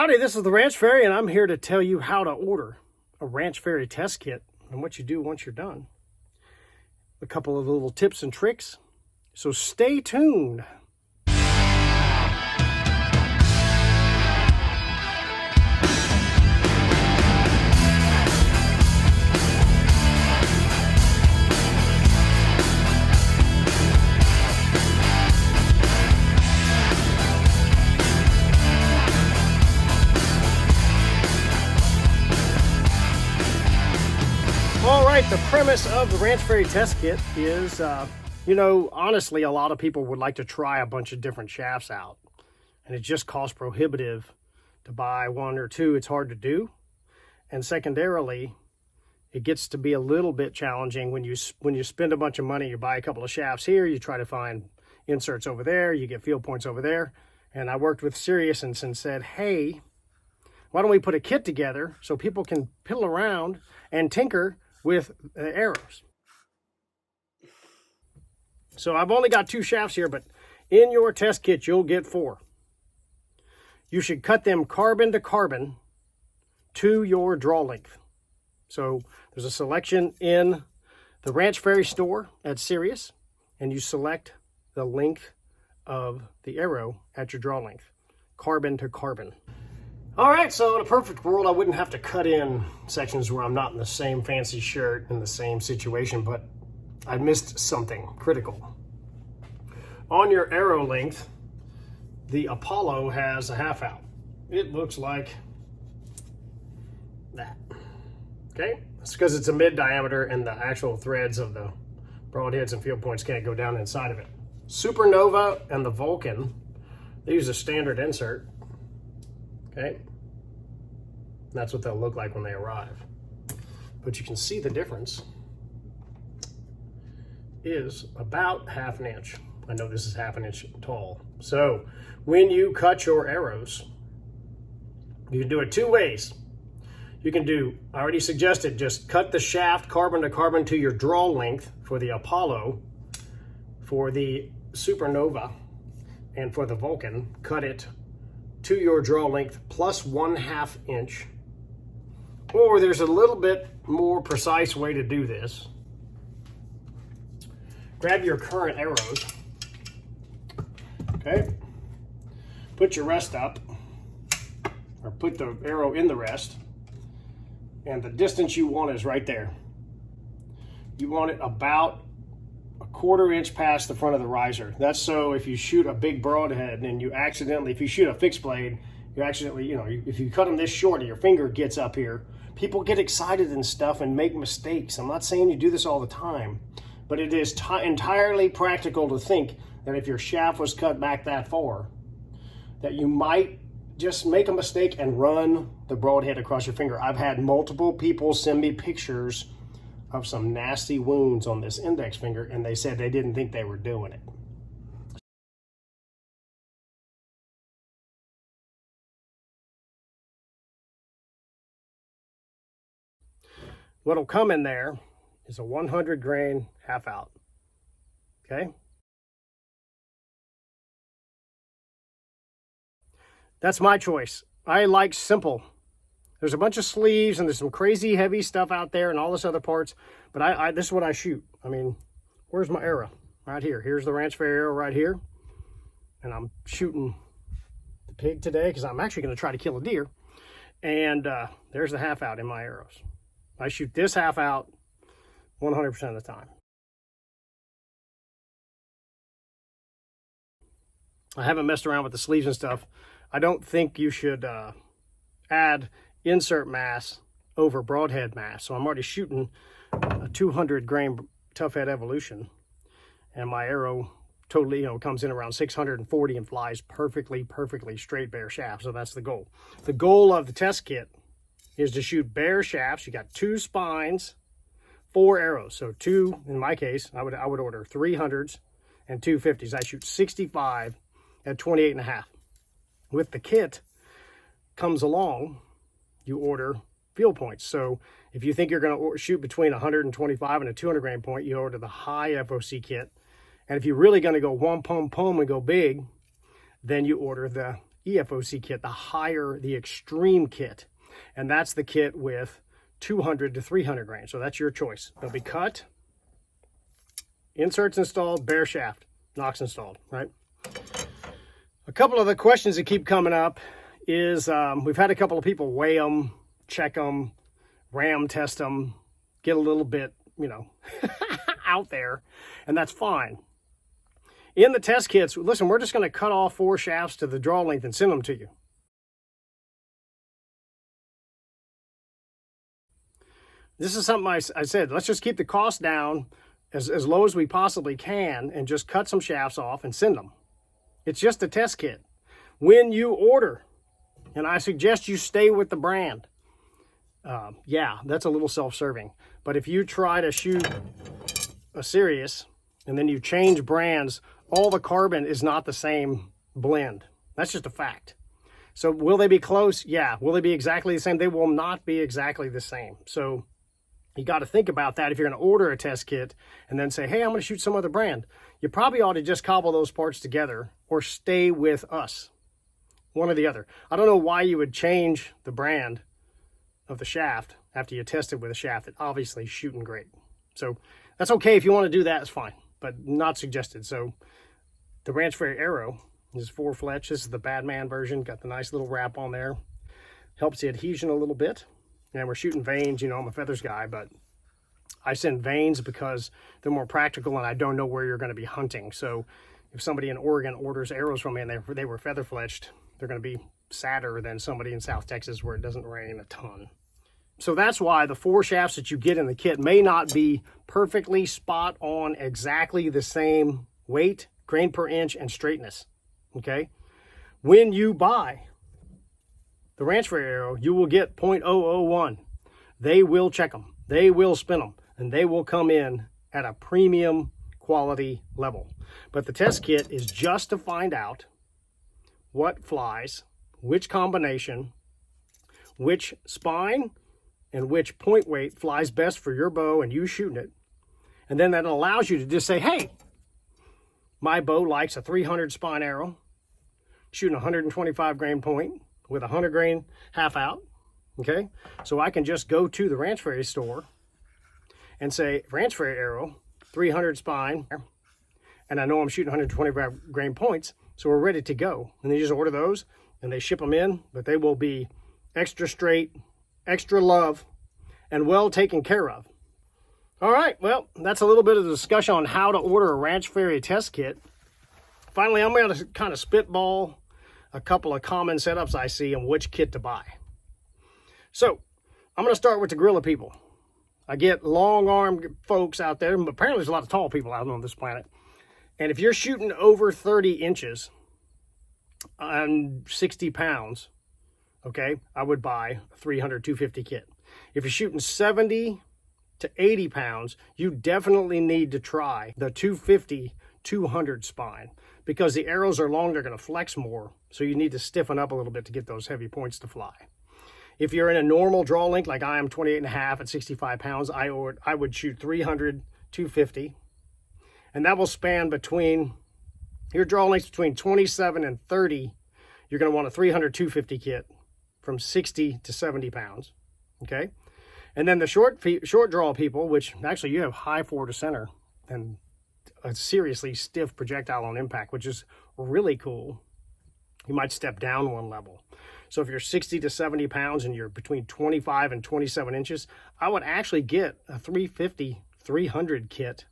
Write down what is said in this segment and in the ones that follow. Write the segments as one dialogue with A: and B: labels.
A: Howdy, this is the Ranch Fairy, and I'm here to tell you how to order a Ranch Fairy test kit and what you do once you're done. A couple of little tips and tricks, so stay tuned. All right, the premise of the Ranch Fairy test kit is, honestly, a lot of people would like to try a bunch of different shafts out, and it just costs prohibitive to buy one or two. It's hard to do, and secondarily, it gets to be a little bit challenging when you spend a bunch of money. You buy a couple of shafts here, you try to find inserts over there, you get field points over there, and I worked with Sirius and said, hey, why don't we put a kit together so people can piddle around and tinker with the arrows. So I've only got 2 shafts here, but in your test kit, you'll get 4. You should cut them carbon to carbon to your draw length. So there's a selection in the Ranch Fairy store at Sirius, and you select the length of the arrow at your draw length, carbon to carbon. All right, so in a perfect world, I wouldn't have to cut in sections where I'm not in the same fancy shirt in the same situation, but I missed something critical. On your arrow length, the Apollo has a half out. It looks like that. Okay, that's because it's a mid diameter and the actual threads of the broadheads and field points can't go down inside of it. Supernova and the Vulcan, they use a standard insert. Okay, that's what they'll look like when they arrive. But you can see the difference is about half an inch. I know this is half an inch tall. So when you cut your arrows, you can do it 2 ways. You can do, I already suggested, just cut the shaft carbon to carbon to your draw length for the Apollo. For the Supernova and for the Vulcan, cut it to your draw length plus 1/2 inch. Or there's a little bit more precise way to do this. Grab your current arrows. Okay. Put your rest up, or put the arrow in the rest. And the distance you want is right there. You want it about 1/4 inch past the front of the riser. That's so if you shoot a big broadhead and you accidentally, if you shoot a fixed blade, you accidentally, if you cut them this short and your finger gets up here, people get excited and stuff and make mistakes. I'm not saying you do this all the time, but it is entirely practical to think that if your shaft was cut back that far, that you might just make a mistake and run the broadhead across your finger. I've had multiple people send me pictures of some nasty wounds on this index finger, and they said they didn't think they were doing it. What'll come in there is a 100 grain half out. Okay? That's my choice. I like simple. There's a bunch of sleeves and there's some crazy heavy stuff out there and all this other parts, but this is what I shoot. I mean, where's my arrow? Right here. Here's the Ranch Fairy arrow right here. And I'm shooting the pig today because I'm actually going to try to kill a deer. And there's the half out in my arrows. I shoot this half out 100% of the time. I haven't messed around with the sleeves and stuff. I don't think you should add insert mass over broadhead mass. So I'm already shooting a 200 grain tough head evolution, and my arrow totally, comes in around 640 and flies perfectly straight bare shaft. So that's the goal. The goal of the test kit is to shoot bare shafts. You got 2 spines, 4 arrows. So 2, in my case, I would order 300s and 250s. I shoot 65 at 28.5. With the kit comes along, you order field points. So if you think you're going to shoot between 125 and a 200 grain point, you order the high FOC kit. And if you're really going to go wham pum pum and go big, then you order the EFOC kit, the higher, the extreme kit. And that's the kit with 200 to 300 grain. So that's your choice. They'll be cut, inserts installed, bare shaft, nocks installed, right? A couple of the questions that keep coming up is we've had a couple of people weigh them, check them, ram test them, get a little bit, you know, out there, and that's fine. In the test kits, listen, we're just going to cut off 4 shafts to the draw length and send them to you. This is something I said, let's just keep the cost down as low as we possibly can and just cut some shafts off and send them. It's just a test kit. When you order, and I suggest you stay with the brand, yeah, that's a little self-serving. But if you try to shoot a Sirius and then you change brands, all the carbon is not the same blend. That's just a fact. So will they be close? Yeah. Will they be exactly the same? They will not be exactly the same. So you got to think about that if you're going to order a test kit and then say, hey, I'm going to shoot some other brand. You probably ought to just cobble those parts together or stay with us. One or the other. I don't know why you would change the brand of the shaft after you test it with a shaft that obviously is shooting great. So that's okay. If you want to do that, it's fine, but not suggested. So the Ranch Fairy Arrow is 4 fletch. This is the Badman version. Got the nice little wrap on there. Helps the adhesion a little bit. And we're shooting vanes. You know, I'm a feathers guy, but I send vanes because they're more practical and I don't know where you're going to be hunting. So if somebody in Oregon orders arrows from me and they were feather fletched, they're going to be sadder than somebody in South Texas where it doesn't rain a ton. So that's why the 4 shafts that you get in the kit may not be perfectly spot on, exactly the same weight, grain per inch, and straightness, okay? When you buy the Ranch Fairy Arrow, you will get 0.001. They will check them, they will spin them, and they will come in at a premium quality level. But the test kit is just to find out what flies, which combination, which spine, and which point weight flies best for your bow and you shooting it. And then that allows you to just say, hey, my bow likes a 300 spine arrow, shooting 125 grain point with 100 grain half out, okay? So I can just go to the Ranch Fairy store and say, Ranch Fairy Arrow, 300 spine, and I know I'm shooting 125 grain points, so we're ready to go. And they just order those and they ship them in, but they will be extra straight, extra love, and well taken care of. All right, well, that's a little bit of the discussion on how to order a Ranch Fairy test kit. Finally, I'm going to kind of spitball a couple of common setups I see and which kit to buy. So I'm going to start with the gorilla people. I get long-armed folks out there, but apparently there's a lot of tall people out on this planet. And if you're shooting over 30 inches and 60 pounds, okay, I would buy a 300, 250 kit. If you're shooting 70 to 80 pounds, you definitely need to try the 250, 200 spine because the arrows are long, they're going to flex more. So you need to stiffen up a little bit to get those heavy points to fly. If you're in a normal draw length, like I am 28 and a half at 65 pounds, I would shoot 300, 250. And that will span between, your draw lengths between 27 and 30. You're going to want a 300, 250 kit from 60 to 70 pounds. Okay. And then the short draw people, which actually you have high forward to center and a seriously stiff projectile on impact, which is really cool. You might step down one level. So if you're 60 to 70 pounds and you're between 25 and 27 inches, I would actually get a 350, 300 kit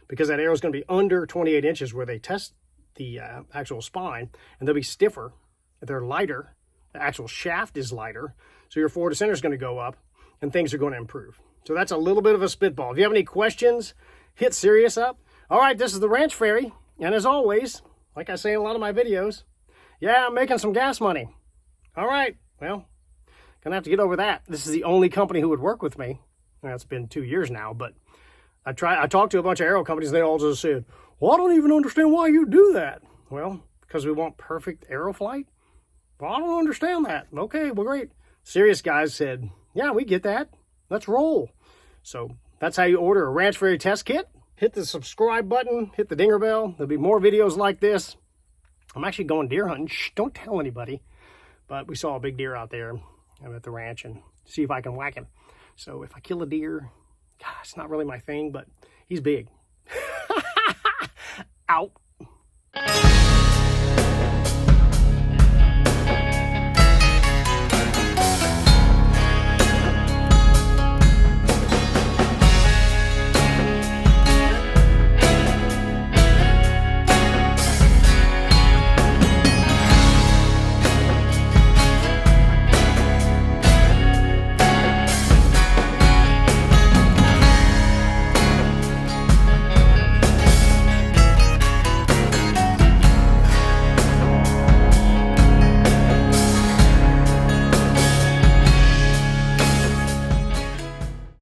A: because that arrow is going to be under 28 inches where they test the actual spine, and they'll be stiffer. They're lighter. The actual shaft is lighter. So your forward to center is going to go up and things are going to improve. So that's a little bit of a spitball. If you have any questions, hit Sirius up. All right, this is the Ranch Fairy. And as always, like I say in a lot of my videos, yeah, I'm making some gas money. All right, well, gonna have to get over that. This is the only company who would work with me. Well, it's been 2 years now, but I talked to a bunch of arrow companies and they all just said, well, I don't even understand why you do that. Well, because we want perfect arrow flight. Well, I don't understand that. Okay, well, great. Serious guys said, yeah, we get that. Let's roll. So that's how you order a Ranch Fairy test kit. Hit the subscribe button, hit the dinger bell. There'll be more videos like this. I'm actually going deer hunting. Shh, don't tell anybody. But we saw a big deer out there at the ranch and see if I can whack him. So if I kill a deer, God, it's not really my thing, but he's big. Out.